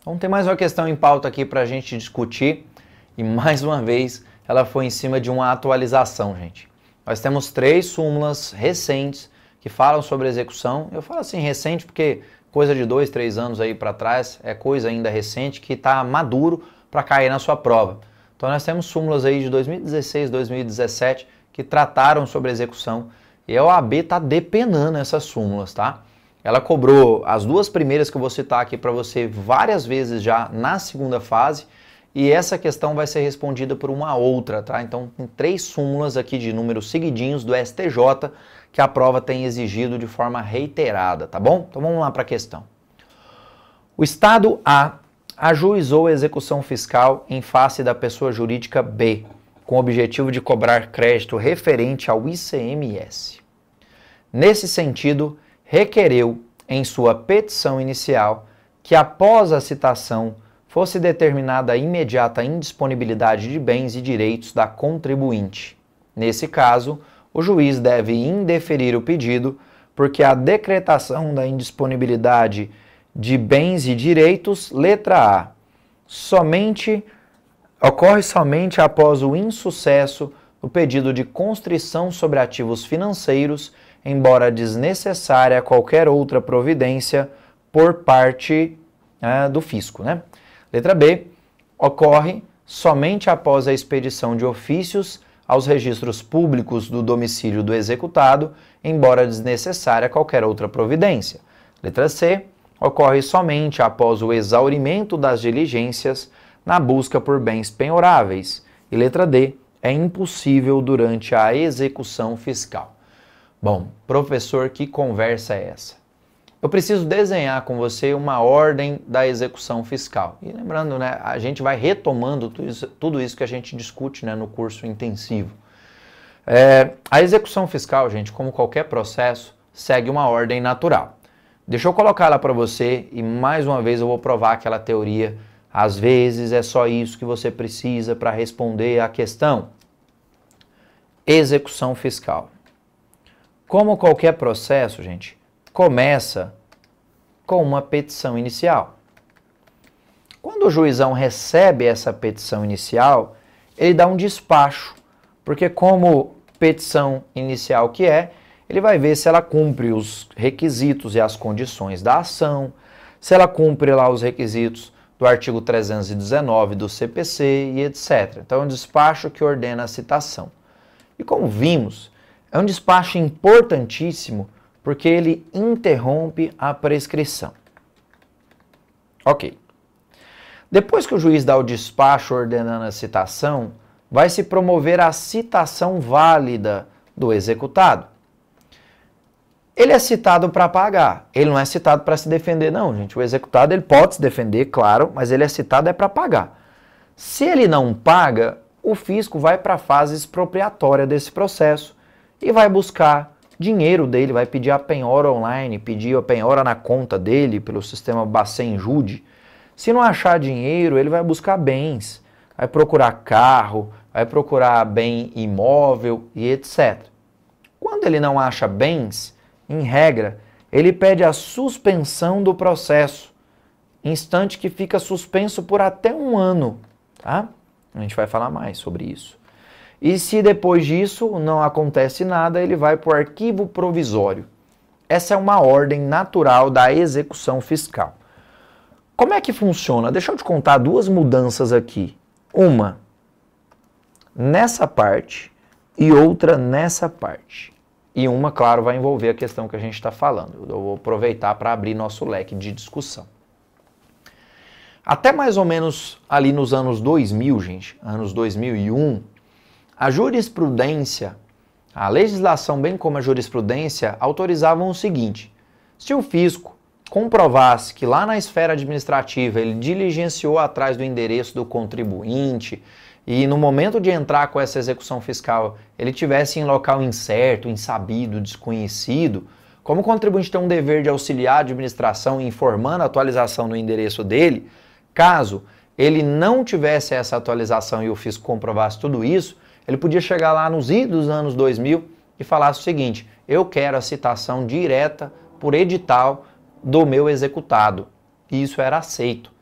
Então tem mais uma questão em pauta aqui para a gente discutir e mais uma vez ela foi em cima de uma atualização, gente. Nós temos 3 súmulas recentes que falam sobre execução. Eu falo assim recente porque coisa de 2, 3 anos aí para trás é coisa ainda recente que está maduro para cair na sua prova. Então nós temos súmulas aí de 2016, 2017 que trataram sobre execução e a OAB está depenando essas súmulas, tá? Ela cobrou as 2 primeiras que eu vou citar aqui para você várias vezes já na segunda fase e essa questão vai ser respondida por uma outra, tá? Então tem 3 súmulas aqui de números seguidinhos do STJ que a prova tem exigido de forma reiterada, tá bom? Então vamos lá para a questão. O Estado A ajuizou a execução fiscal em face da pessoa jurídica B, com o objetivo de cobrar crédito referente ao ICMS. Nesse sentido, requereu, em sua petição inicial, que após a citação fosse determinada a imediata indisponibilidade de bens e direitos da contribuinte. Nesse caso, o juiz deve indeferir o pedido, porque a decretação da indisponibilidade de bens e direitos, letra A, ocorre somente após o insucesso do pedido de constrição sobre ativos financeiros, embora desnecessária qualquer outra providência por parte do fisco, né? Letra B, ocorre somente após a expedição de ofícios aos registros públicos do domicílio do executado, embora desnecessária qualquer outra providência. Letra C, ocorre somente após o exaurimento das diligências na busca por bens penhoráveis. E letra D, é impossível durante a execução fiscal. Bom, professor, que conversa é essa? Eu preciso desenhar com você uma ordem da execução fiscal. E lembrando, né, a gente vai retomando tudo isso que a gente discute, né, no curso intensivo. A execução fiscal, gente, como qualquer processo, segue uma ordem natural. Deixa eu colocar ela para você e mais uma vez eu vou provar aquela teoria. Às vezes é só isso que você precisa para responder a questão. Execução fiscal. Como qualquer processo, gente, começa com uma petição inicial. Quando o juizão recebe essa petição inicial, ele dá um despacho, porque como petição inicial que é, ele vai ver se ela cumpre os requisitos e as condições da ação, se ela cumpre lá os requisitos do artigo 319 do CPC e etc. Então é um despacho que ordena a citação. E como vimos, é um despacho importantíssimo porque ele interrompe a prescrição. Ok. Depois que o juiz dá o despacho ordenando a citação, vai se promover a citação válida do executado. Ele é citado para pagar, ele não é citado para se defender não, gente. O executado ele pode se defender, claro, mas ele é citado para pagar. Se ele não paga, o fisco vai para a fase expropriatória desse processo e vai buscar dinheiro dele, vai pedir a penhora online, pedir a penhora na conta dele pelo sistema Bacen Jude. Se não achar dinheiro, ele vai buscar bens, vai procurar carro, vai procurar bem imóvel e etc. Quando ele não acha bens, em regra, ele pede a suspensão do processo, instante que fica suspenso por até 1 ano, tá? A gente vai falar mais sobre isso. E se depois disso não acontece nada, ele vai para o arquivo provisório. Essa é uma ordem natural da execução fiscal. Como é que funciona? Deixa eu te contar 2 mudanças aqui. Uma nessa parte e outra nessa parte. E uma, claro, vai envolver a questão que a gente está falando. Eu vou aproveitar para abrir nosso leque de discussão. Até mais ou menos ali nos anos 2000, gente, anos 2001, a jurisprudência, a legislação bem como a jurisprudência, autorizavam o seguinte: se o fisco comprovasse que lá na esfera administrativa ele diligenciou atrás do endereço do contribuinte e no momento de entrar com essa execução fiscal ele tivesse em local incerto, insabido, desconhecido, como o contribuinte tem um dever de auxiliar a administração informando a atualização do endereço dele, caso ele não tivesse essa atualização e o fisco comprovasse tudo isso, ele podia chegar lá nos idos anos 2000 e falasse o seguinte: eu quero a citação direta por edital do meu executado. E isso era aceito.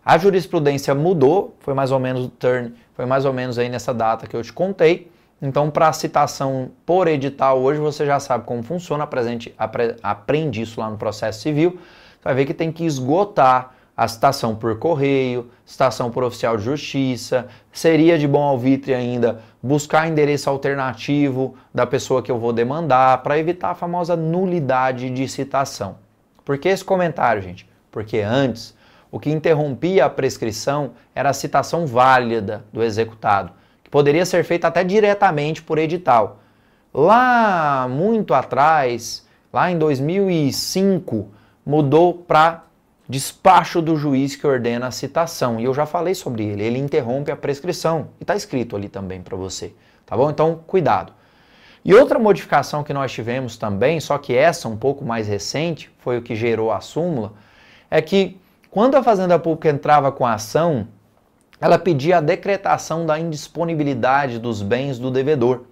A jurisprudência mudou, foi mais ou menos o turn, foi mais ou menos aí nessa data que eu te contei. Então, para a citação por edital hoje, você já sabe como funciona, aprende isso lá no processo civil. Você vai ver que tem que esgotar a citação por correio, citação por oficial de justiça, seria de bom alvitre ainda buscar endereço alternativo da pessoa que eu vou demandar, para evitar a famosa nulidade de citação. Por que esse comentário, gente? Porque antes, o que interrompia a prescrição era a citação válida do executado, que poderia ser feita até diretamente por edital. Lá muito atrás, lá em 2005, mudou para despacho do juiz que ordena a citação. E eu já falei sobre ele. Ele interrompe a prescrição. E está escrito ali também para você. Tá bom? Então, cuidado. E outra modificação que nós tivemos também, só que essa um pouco mais recente, foi o que gerou a súmula, é que quando a Fazenda Pública entrava com a ação, ela pedia a decretação da indisponibilidade dos bens do devedor.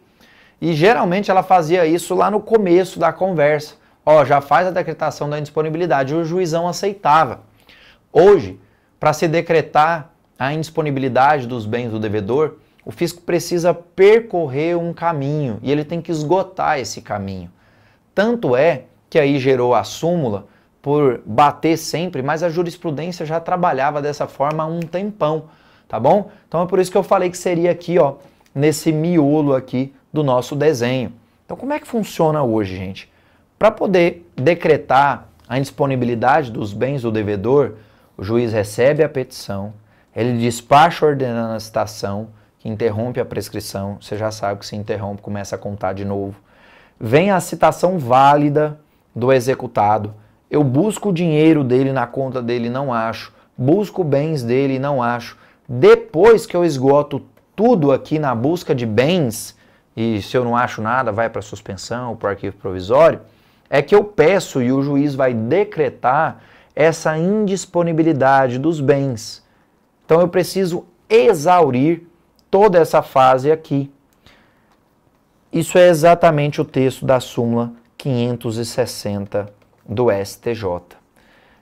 E geralmente ela fazia isso lá no começo da conversa. Ó, já faz a decretação da indisponibilidade, e o juizão aceitava. Hoje, para se decretar a indisponibilidade dos bens do devedor, o fisco precisa percorrer um caminho, e ele tem que esgotar esse caminho. Tanto é que aí gerou a súmula por bater sempre, mas a jurisprudência já trabalhava dessa forma há um tempão, tá bom? Então é por isso que eu falei que seria aqui, ó, nesse miolo aqui do nosso desenho. Então como é que funciona hoje, gente? Para poder decretar a indisponibilidade dos bens do devedor, o juiz recebe a petição, ele despacha ordenando a citação, que interrompe a prescrição, você já sabe que se interrompe, começa a contar de novo. Vem a citação válida do executado, eu busco o dinheiro dele na conta dele, não acho, busco bens dele, não acho. Depois que eu esgoto tudo aqui na busca de bens, e se eu não acho nada, vai para suspensão ou para arquivo provisório, é que eu peço e o juiz vai decretar essa indisponibilidade dos bens. Então eu preciso exaurir toda essa fase aqui. Isso é exatamente o texto da súmula 560 do STJ.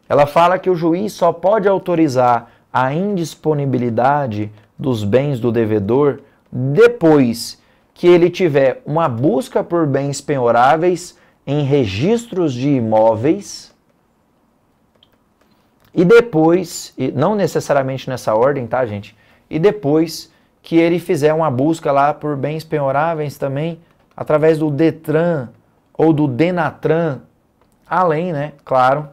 Ela fala que o juiz só pode autorizar a indisponibilidade dos bens do devedor depois que ele tiver uma busca por bens penhoráveis em registros de imóveis e depois, não necessariamente nessa ordem, tá, gente? E depois que ele fizer uma busca lá por bens penhoráveis também, através do Detran ou do Denatran, além, né, claro,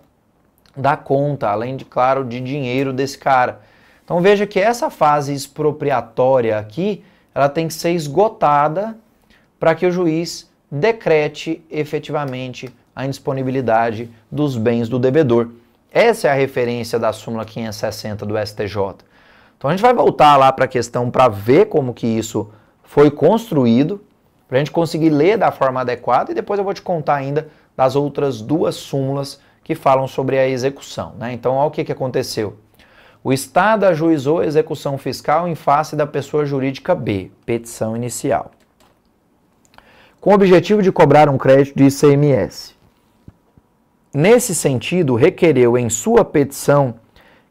da conta, além de, claro, de dinheiro desse cara. Então veja que essa fase expropriatória aqui, ela tem que ser esgotada para que o juiz decrete efetivamente a indisponibilidade dos bens do devedor. Essa é a referência da súmula 560 do STJ. Então a gente vai voltar lá para a questão para ver como que isso foi construído, para a gente conseguir ler da forma adequada, e depois eu vou te contar ainda das outras duas súmulas que falam sobre a execução, né? Então olha o que aconteceu. O Estado ajuizou a execução fiscal em face da pessoa jurídica B, petição inicial, com o objetivo de cobrar um crédito de ICMS. Nesse sentido, requereu em sua petição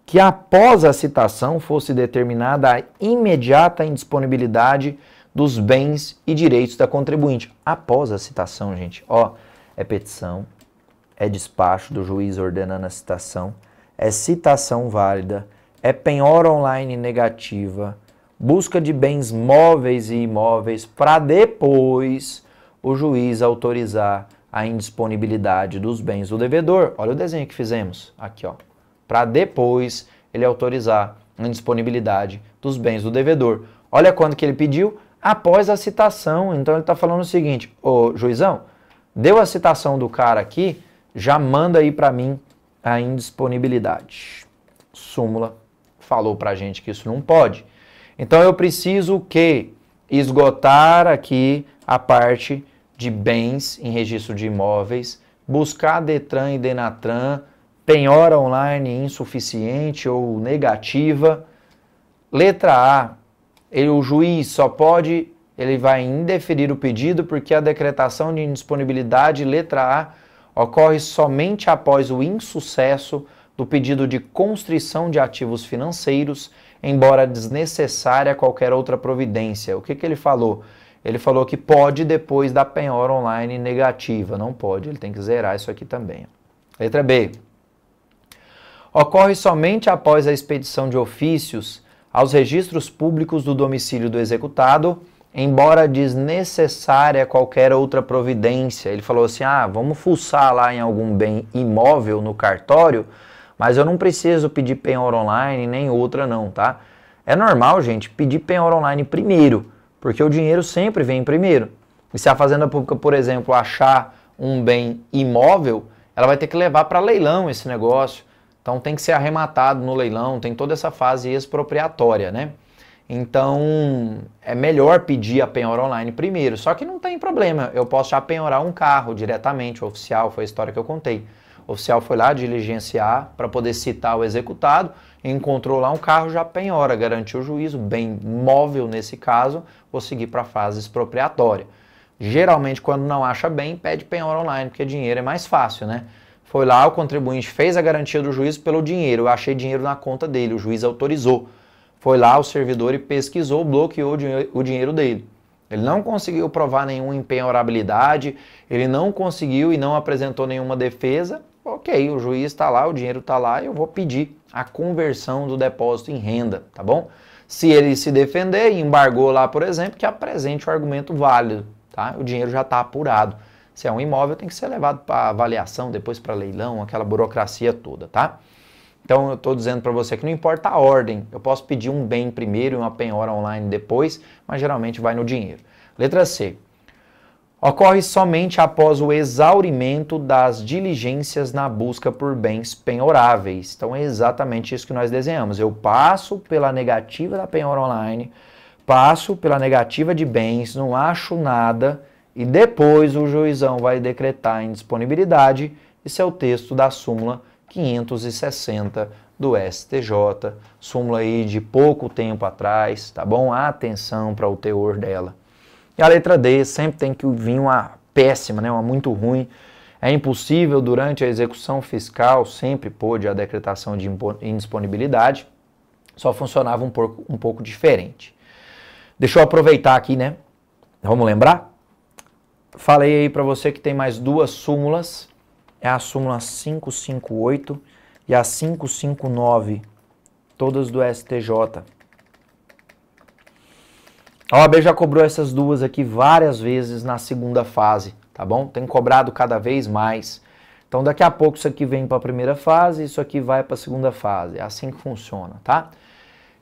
que após a citação fosse determinada a imediata indisponibilidade dos bens e direitos da contribuinte. Após a citação, gente, ó, é petição, é despacho do juiz ordenando a citação, é citação válida, é penhora online negativa, busca de bens móveis e imóveis para depois o juiz autorizar a indisponibilidade dos bens do devedor. Olha o desenho que fizemos aqui, ó. Para depois ele autorizar a indisponibilidade dos bens do devedor. Olha quando que ele pediu? Após a citação. Então ele está falando o seguinte: ô juizão, deu a citação do cara aqui, já manda aí para mim a indisponibilidade. Súmula falou para a gente que isso não pode. Então eu preciso que esgotar aqui a parte de bens em registro de imóveis, buscar Detran e Denatran, penhora online insuficiente ou negativa. Letra A, o juiz só pode, ele vai indeferir o pedido porque a decretação de indisponibilidade, letra A, ocorre somente após o insucesso do pedido de constrição de ativos financeiros, embora desnecessária qualquer outra providência. O que ele falou? Ele falou que pode depois da penhora online negativa. Não pode, ele tem que zerar isso aqui também. Letra B. Ocorre somente após a expedição de ofícios aos registros públicos do domicílio do executado, embora desnecessária qualquer outra providência. Ele falou assim, vamos fuçar lá em algum bem imóvel no cartório, mas eu não preciso pedir penhora online nem outra não, tá? É normal, gente, pedir penhora online primeiro, porque o dinheiro sempre vem primeiro. E se a Fazenda Pública, por exemplo, achar um bem imóvel, ela vai ter que levar para leilão esse negócio. Então tem que ser arrematado no leilão, tem toda essa fase expropriatória, né? Então é melhor pedir a penhora online primeiro, só que não tem problema, eu posso já penhorar um carro diretamente, o oficial, foi a história que eu contei. O oficial foi lá diligenciar para poder citar o executado, encontrou lá um carro, já penhora, garantiu o juízo, bem móvel nesse caso, vou seguir para a fase expropriatória. Geralmente quando não acha bem, pede penhora online, porque dinheiro é mais fácil, né? Foi lá, o contribuinte fez a garantia do juízo pelo dinheiro, eu achei dinheiro na conta dele, o juiz autorizou. Foi lá o servidor e pesquisou, bloqueou o dinheiro dele. Ele não conseguiu provar nenhuma impenhorabilidade, ele não conseguiu e não apresentou nenhuma defesa. Ok, o juiz está lá, o dinheiro está lá, eu vou pedir a conversão do depósito em renda, tá bom? Se ele se defender e embargou lá, por exemplo, que apresente o argumento válido, tá? O dinheiro já está apurado. Se é um imóvel, tem que ser levado para avaliação, depois para leilão, aquela burocracia toda, tá? Então eu estou dizendo para você que não importa a ordem, eu posso pedir um bem primeiro e uma penhora online depois, mas geralmente vai no dinheiro. Letra C. Ocorre somente após o exaurimento das diligências na busca por bens penhoráveis. Então é exatamente isso que nós desenhamos. Eu passo pela negativa da penhora online, passo pela negativa de bens, não acho nada e depois o juizão vai decretar a indisponibilidade. Esse é o texto da súmula 560 do STJ, súmula aí de pouco tempo atrás, tá bom? Atenção para o teor dela. E a letra D, sempre tem que vir uma péssima, né? Uma muito ruim. É impossível durante a execução fiscal, sempre pôde a decretação de indisponibilidade, só funcionava um pouco diferente. Deixa eu aproveitar aqui, né? Vamos lembrar? Falei aí para você que tem mais duas súmulas, é a súmula 558 e a 559, todas do STJ. A OAB já cobrou essas duas aqui várias vezes na segunda fase, tá bom? Tem cobrado cada vez mais. Então daqui a pouco isso aqui vem para a primeira fase, isso aqui vai para a segunda fase. É assim que funciona, tá?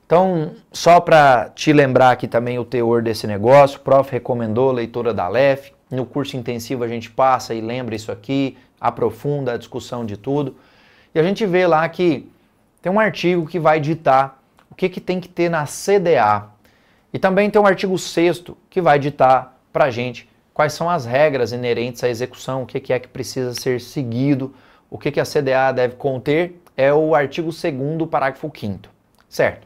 Então, só para te lembrar aqui também o teor desse negócio, o prof recomendou leitura da LEF. No curso intensivo a gente passa e lembra isso aqui, aprofunda a discussão de tudo. E a gente vê lá que tem um artigo que vai ditar o que tem que ter na CDA. E também tem um artigo 6º que vai ditar para a gente quais são as regras inerentes à execução, o que é que precisa ser seguido, o que a CDA deve conter, é o artigo 2º, parágrafo 5º, certo?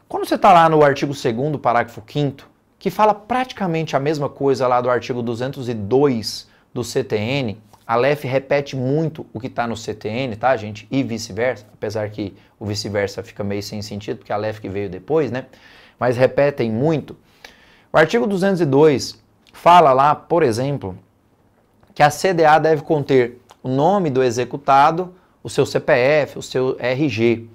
Quando você está lá no artigo 2º, parágrafo 5º, que fala praticamente a mesma coisa lá do artigo 202 do CTN, a LEF repete muito o que está no CTN, tá, gente? E vice-versa, apesar que o vice-versa fica meio sem sentido, porque a LEF que veio depois, né? Mas repetem muito. O artigo 202 fala lá, por exemplo, que a CDA deve conter o nome do executado, o seu CPF, o seu RG.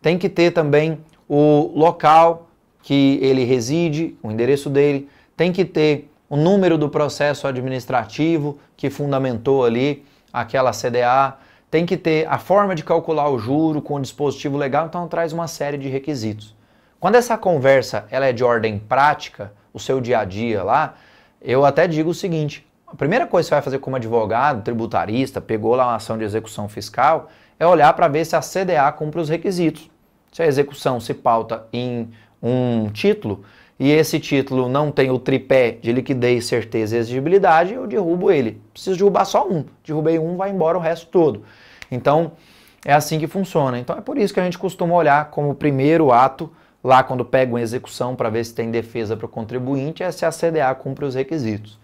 Tem que ter também o local que ele reside, o endereço dele. Tem que ter o número do processo administrativo que fundamentou ali aquela CDA. Tem que ter a forma de calcular o juro com o dispositivo legal. Então traz uma série de requisitos. Quando essa conversa ela é de ordem prática, o seu dia a dia lá, eu até digo o seguinte, a primeira coisa que você vai fazer como advogado, tributarista, pegou lá uma ação de execução fiscal, é olhar para ver se a CDA cumpre os requisitos. Se a execução se pauta em um título e esse título não tem o tripé de liquidez, certeza e exigibilidade, eu derrubo ele. Preciso derrubar só um. Derrubei um, vai embora o resto todo. Então, é assim que funciona. Então, é por isso que a gente costuma olhar como primeiro ato lá quando pega uma execução para ver se tem defesa para o contribuinte, é se a CDA cumpre os requisitos.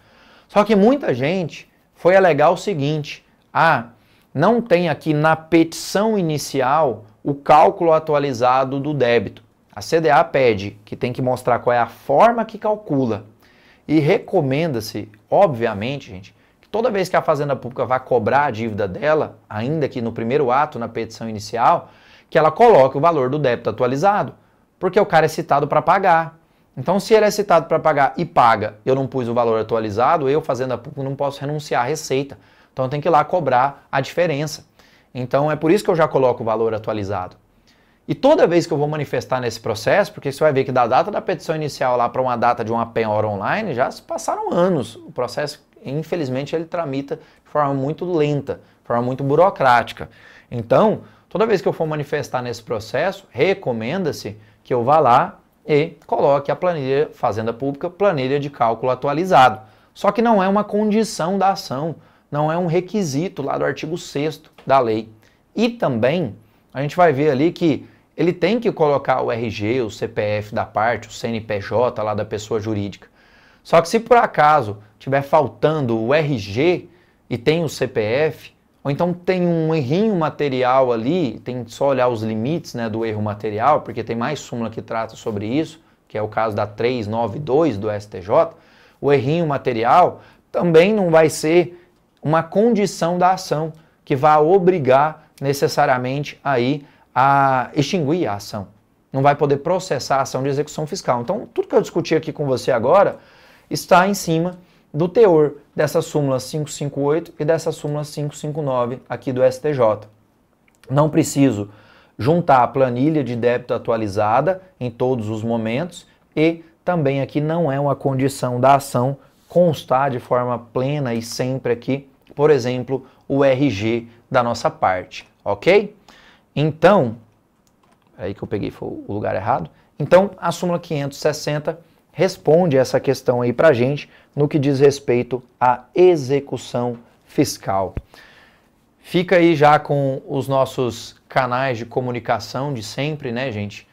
Só que muita gente foi alegar o seguinte, não tem aqui na petição inicial o cálculo atualizado do débito. A CDA pede que tem que mostrar qual é a forma que calcula. E recomenda-se, obviamente, gente, que toda vez que a Fazenda Pública vai cobrar a dívida dela, ainda que no primeiro ato, na petição inicial, que ela coloque o valor do débito atualizado, porque o cara é citado para pagar. Então, se ele é citado para pagar e paga, eu não pus o valor atualizado, eu, Fazenda Pública, não posso renunciar à receita. Então, eu tenho que ir lá cobrar a diferença. Então, é por isso que eu já coloco o valor atualizado. E toda vez que eu vou manifestar nesse processo, porque você vai ver que da data da petição inicial lá para uma data de uma penhora online, já se passaram anos. O processo, infelizmente, ele tramita de forma muito lenta, de forma muito burocrática. Então, toda vez que eu for manifestar nesse processo, recomenda-se que eu vá lá e coloque a planilha Fazenda Pública, planilha de cálculo atualizado. Só que não é uma condição da ação, não é um requisito lá do artigo 6º da lei. E também, a gente vai ver ali que ele tem que colocar o RG, o CPF da parte, o CNPJ lá da pessoa jurídica. Só que se por acaso tiver faltando o RG e tem o CPF, ou então tem um errinho material ali, tem que só olhar os limites, né, do erro material, porque tem mais súmula que trata sobre isso, que é o caso da 392 do STJ, o errinho material também não vai ser uma condição da ação que vai obrigar necessariamente aí a extinguir a ação. Não vai poder processar a ação de execução fiscal. Então, tudo que eu discuti aqui com você agora está em cima do teor dessa súmula 558 e dessa súmula 559 aqui do STJ. Não preciso juntar a planilha de débito atualizada em todos os momentos e também aqui não é uma condição da ação constar de forma plena e sempre aqui, por exemplo, o RG da nossa parte, ok? Então, aí que eu peguei foi o lugar errado. Então, a súmula 560 responde essa questão aí pra gente no que diz respeito à execução fiscal. Fica aí já com os nossos canais de comunicação de sempre, né, gente?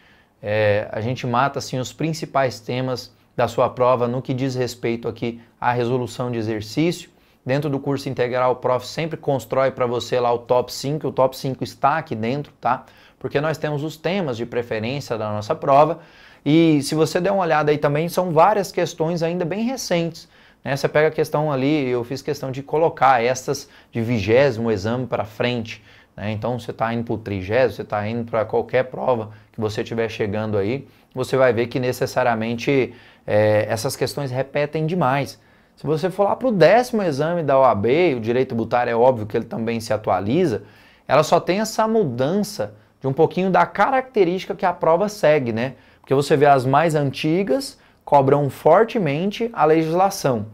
A gente mata, assim, os principais temas da sua prova no que diz respeito aqui à resolução de exercício. Dentro do curso integral, o prof sempre constrói para você lá o top 5, o top 5 está aqui dentro, tá? Porque nós temos os temas de preferência da nossa prova e se você der uma olhada aí também, são várias questões ainda bem recentes, né? Você pega a questão ali, eu fiz questão de colocar estas de 20º exame para frente, né? Então você está indo para o 30º, você está indo para qualquer prova que você estiver chegando aí, você vai ver que necessariamente essas questões repetem demais. Se você for lá para o 10º exame da OAB, o direito tributário é óbvio que ele também se atualiza, ela só tem essa mudança de um pouquinho da característica que a prova segue, né? Porque você vê as mais antigas cobram fortemente a legislação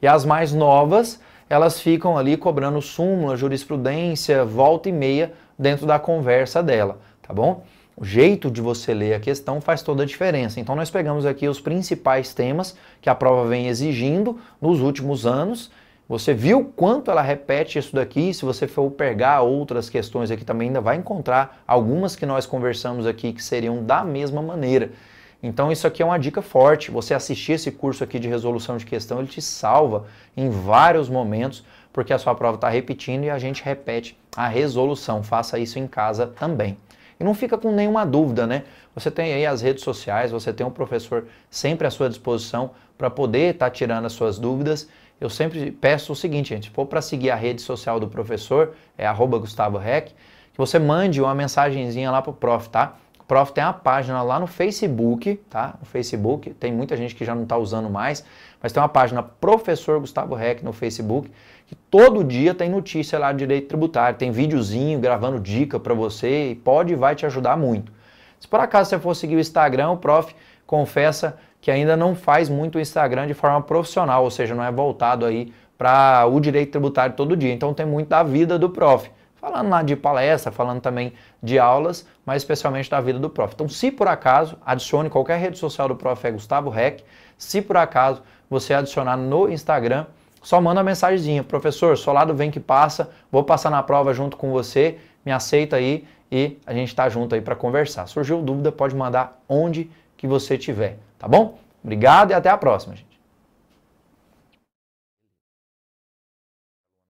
e as mais novas, elas ficam ali cobrando súmula, jurisprudência, volta e meia dentro da conversa dela, tá bom? O jeito de você ler a questão faz toda a diferença. Então nós pegamos aqui os principais temas que a prova vem exigindo nos últimos anos. Você viu quanto ela repete isso daqui? Se você for pegar outras questões aqui também ainda vai encontrar algumas que nós conversamos aqui que seriam da mesma maneira. Então isso aqui é uma dica forte. Você assistir esse curso aqui de resolução de questão, ele te salva em vários momentos, porque a sua prova está repetindo e a gente repete a resolução. Faça isso em casa também. E não fica com nenhuma dúvida, né? Você tem aí as redes sociais, você tem um professor sempre à sua disposição para poder estar tirando as suas dúvidas. Eu sempre peço o seguinte, gente, se for para seguir a rede social do professor, é @GustavoRec, que você mande uma mensagenzinha lá pro prof, tá? O prof tem uma página lá no Facebook, tá? No Facebook, tem muita gente que já não está usando mais, mas tem uma página Professor Gustavo Rec no Facebook, que todo dia tem notícia lá de direito tributário, tem videozinho gravando dica para você e vai te ajudar muito. Se por acaso você for seguir o Instagram, o prof confessa que ainda não faz muito o Instagram de forma profissional, ou seja, não é voltado aí para o direito tributário todo dia. Então tem muito da vida do prof, falando lá de palestra, falando também de aulas, mas especialmente da vida do prof. Então se por acaso, adicione qualquer rede social do prof, é Gustavo Rec. Se por acaso você adicionar no Instagram, só manda uma mensagenzinha, professor, sou lá do Vem Que Passa, vou passar na prova junto com você, me aceita aí e a gente tá junto aí para conversar. Surgiu dúvida, pode mandar onde que você tiver, tá bom? Obrigado e até a próxima, gente.